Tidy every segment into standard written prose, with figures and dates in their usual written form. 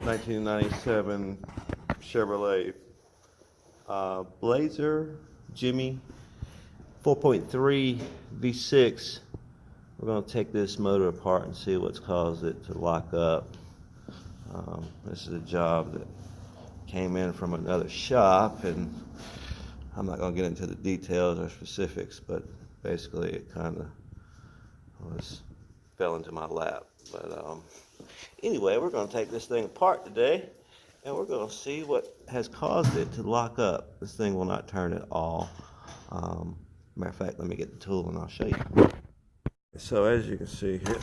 1997 Chevrolet Blazer Jimmy 4.3 V6. We're going to take this motor apart and see what's caused it to lock up. This is a job that came in from another shop, and I'm not going to get into the details or specifics, but basically it kind of fell into my lap. But anyway, we're going to take this thing apart today, and we're going to see what has caused it to lock up. This thing will not turn at all. Matter of fact, let me get the tool and I'll show you. So as you can see here,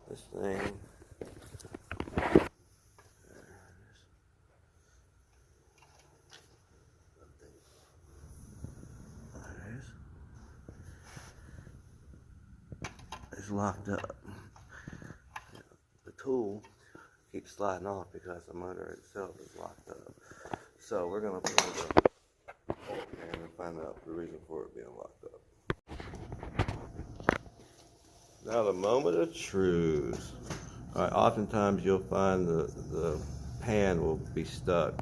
this thing, is locked up. The tool keeps sliding off because the motor itself is locked up. So we're going to put it up and find out the reason for it being locked up. Now the moment of truth. All right, oftentimes you'll find the pan will be stuck,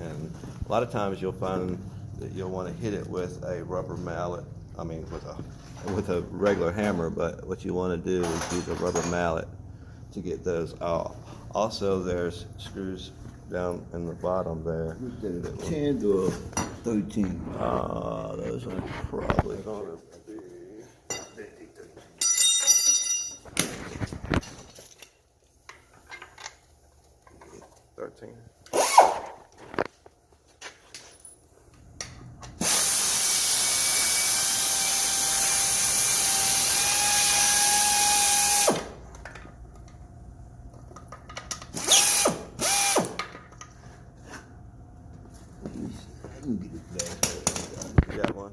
and a lot of times you'll find that you'll want to hit it with a rubber mallet. I mean, with a regular hammer, but what you want to do is use a rubber mallet to get those off. Also, there's screws down in the bottom there. 10 or 13? Those are probably going to be 13. You got one?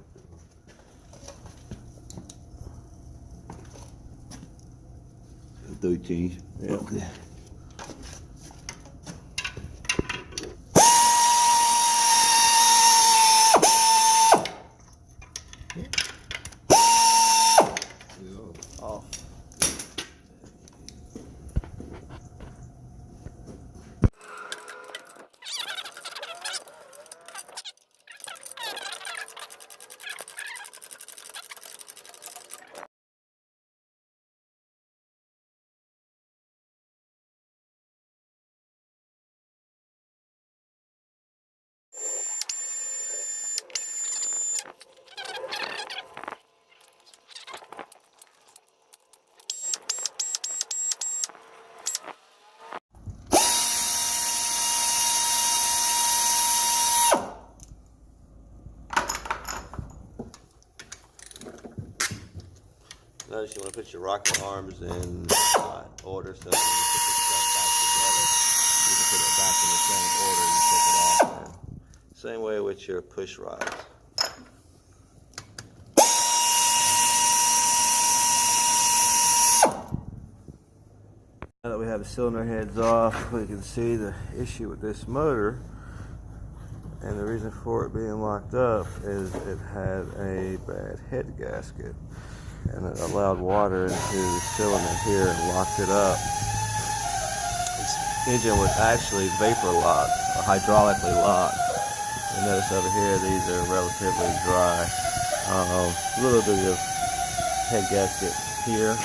$13. Yeah. Okay. Off. Notice you want to put your rocker arms in order, so when you put this stuff back together, you can put it back in the same order and take it off. And same way with your push rods. Now that we have the cylinder heads off, we can see the issue with this motor, and the reason for it being locked up is it had a bad head gasket, and it allowed water into the cylinder here and locked it up. This engine was actually vapor locked, or hydraulically locked. And notice over here, these are relatively dry. A little bit of head gasket here,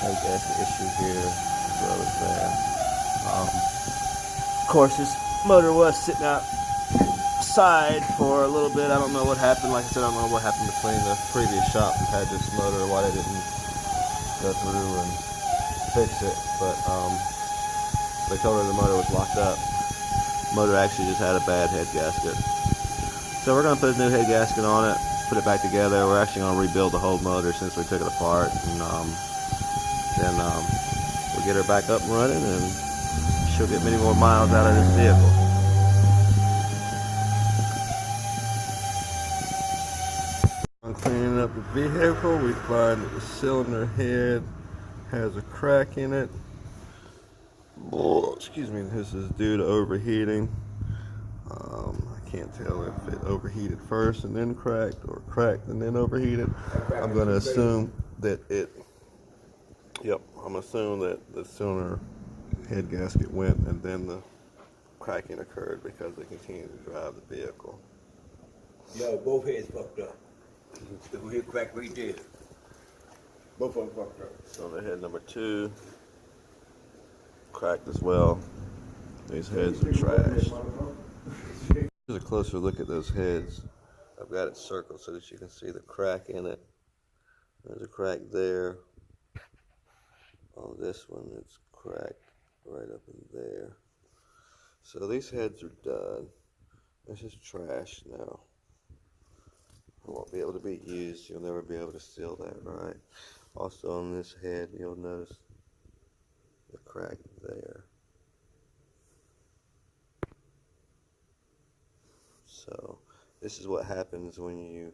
head gasket issue here, as well as there. Of course, this motor was sitting outside for a little bit. I don't know what happened. Like I said, I don't know what happened between the previous shop that had this motor, why they didn't go through and fix it. But they told her the motor was locked up. The motor actually just had a bad head gasket. So we're going to put a new head gasket on it, put it back together. We're actually going to rebuild the whole motor since we took it apart, and then we'll get her back up and running, and she'll get many more miles out of this vehicle. On cleaning up the vehicle, we find that the cylinder head has a crack in it. Oh, excuse me, this is due to overheating. I can't tell if it overheated first and then cracked, or cracked and then overheated, I'm going to assume that I'm assuming that the sooner head gasket went and then the cracking occurred because they continued to drive the vehicle. Yo, both heads fucked up. The head crack right there. Both of them fucked up. So the head number 2 cracked as well. These heads are trashed. Here's a closer look at those heads. I've got it circled so that you can see the crack in it. There's a crack there. On this one, it's cracked right up in there. So these heads are done. This is trash now. It won't be able to be used. You'll never be able to seal that right. Also on this head, you'll notice the crack there. So this is what happens when you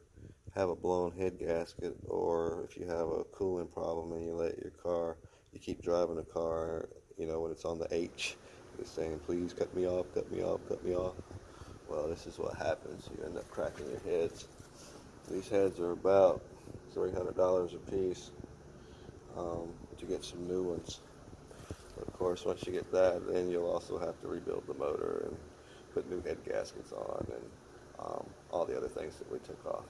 have a blown head gasket, or if you have a coolant problem and you keep driving a car, when it's on the H, it's saying, please cut me off, cut me off, cut me off. Well, this is what happens. You end up cracking your heads. These heads are about $300 a piece to get some new ones. But of course, once you get that, then you'll also have to rebuild the motor and put new head gaskets on and all the other things that we took off.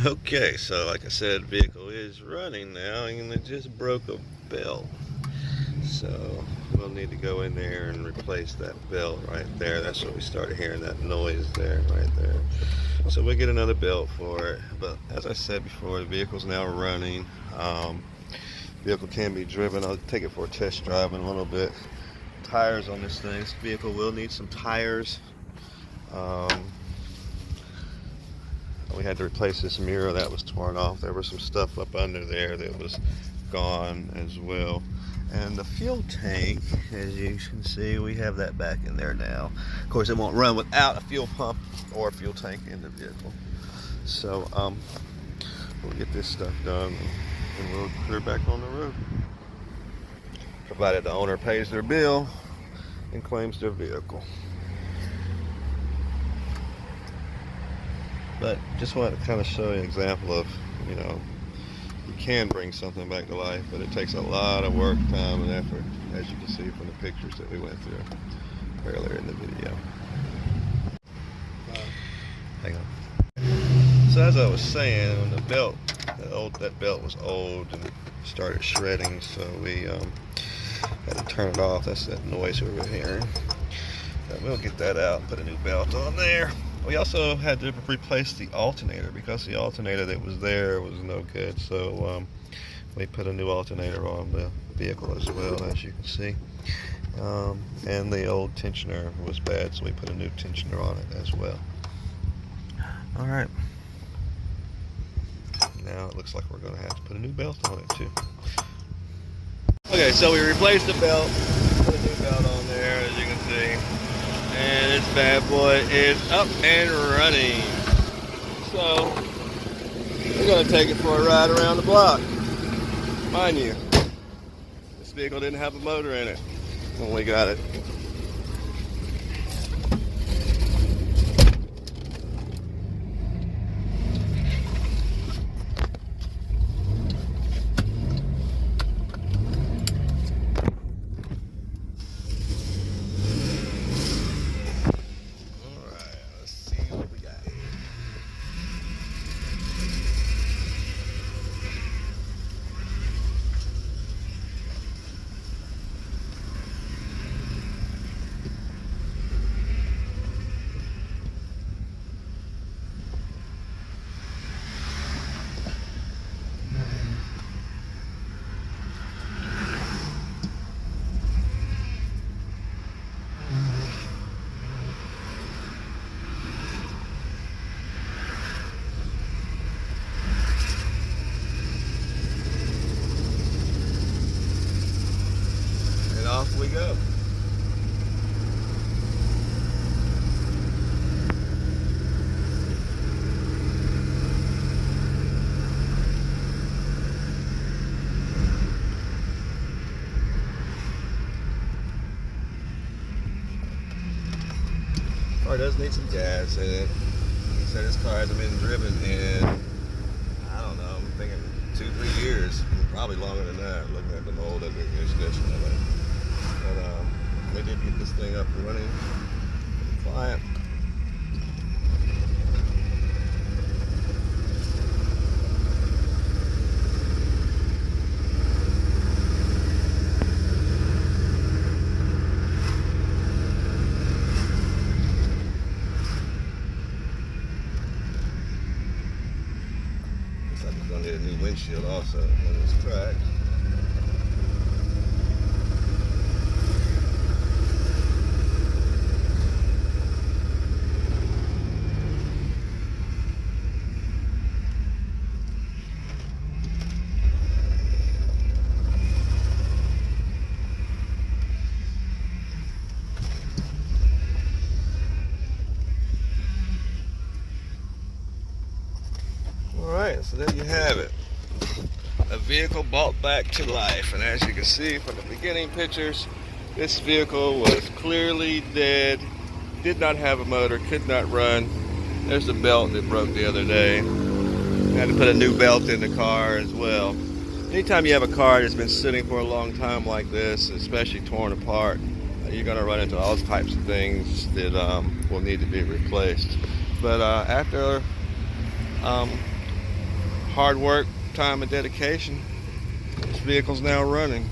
Okay, so like I said, vehicle is running now, and it just broke a belt. So we'll need to go in there and replace that belt right there. That's what we started hearing, that noise there, right there. So we'll get another belt for it. But as I said before, the vehicle's now running. Vehicle can be driven. I'll take it for a test drive in a little bit. Tires on this thing. This vehicle will need some tires. We had to replace this mirror that was torn off. There was some stuff up under there that was gone as well. And the fuel tank, as you can see, we have that back in there now. Of course, it won't run without a fuel pump or a fuel tank in the vehicle. So we'll get this stuff done and we'll put her back on the road, provided the owner pays their bill and claims their vehicle. But just wanted to kind of show you an example of, you can bring something back to life, but it takes a lot of work, time, and effort, as you can see from the pictures that we went through earlier in the video. Hang on. So as I was saying, when that belt was old and started shredding, so we had to turn it off. That's that noise we were hearing. But we'll get that out and put a new belt on there. We also had to replace the alternator because the alternator that was there was no good. So we put a new alternator on the vehicle as well, as you can see. And the old tensioner was bad, so we put a new tensioner on it as well. All right. Now it looks like we're going to have to put a new belt on it too. Okay, so we replaced the belt, put a new belt on there, as you can see. And this bad boy is up and running. So we're going to take it for a ride around the block. Mind you, this vehicle didn't have a motor in it when we got it. Off we go. car does need some gas in it. He said his car hasn't been driven in, I don't know, I'm thinking 2-3 years. Probably longer than that, looking at the mold of the condition of it. But we did get this thing up and running for the client. Looks like it's gonna need a new windshield also when it's cracked. Alright, so there you have it. A vehicle brought back to life. And as you can see from the beginning pictures, this vehicle was clearly dead, did not have a motor, could not run. There's the belt that broke the other day. Had to put a new belt in the car as well. Anytime you have a car that's been sitting for a long time like this, especially torn apart, you're going to run into all types of things that will need to be replaced. But after hard work, time, and dedication, this vehicle's now running.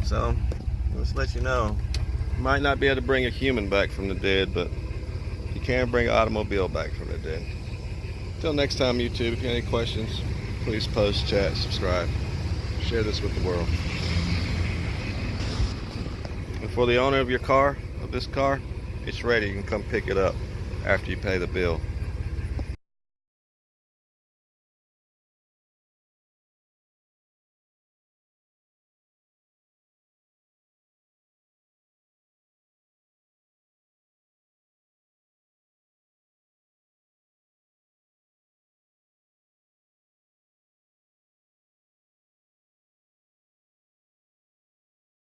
So, let's let you know. You might not be able to bring a human back from the dead, but you can bring an automobile back from the dead. Until next time, YouTube, if you have any questions, please post, chat, subscribe. Share this with the world. And for the owner of your car, of this car, it's ready. You can come pick it up after you pay the bill.